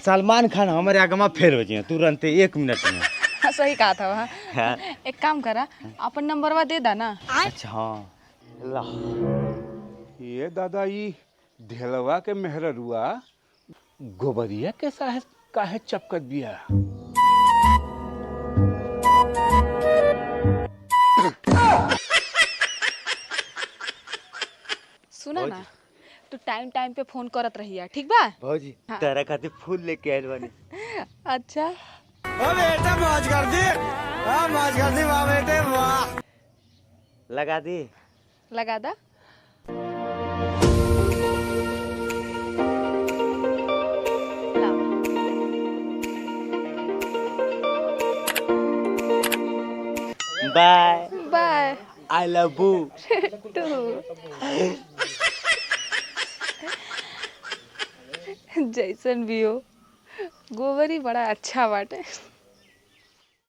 सलमान खान हमारे आगमा फेल हो जाए तुरंत 1 मिनट में। हाँ, सही कहा था वहाँ। एक काम करा, अपन नंबरवा दे दा ना। अच्छा हाँ ला। ये दादा ये ढेलवा के मेहररुआ गोबरिया के साहे काहे चपकत बिया। सुना ना, तू टाइम टाइम पे फोन करत रहिया, ठीक बा? भौजी हाँ। तेरा खातिर फूल लेके आइल बानी। अच्छा ओ बेटा मौज कर दी। हाँ मौज कर दी वाह बेटे वाह। लगा दी। लगा दा। लाओ। Bye bye. I love you. तू जैसन भी हो, गोबर ही बड़ा अच्छा बाटे।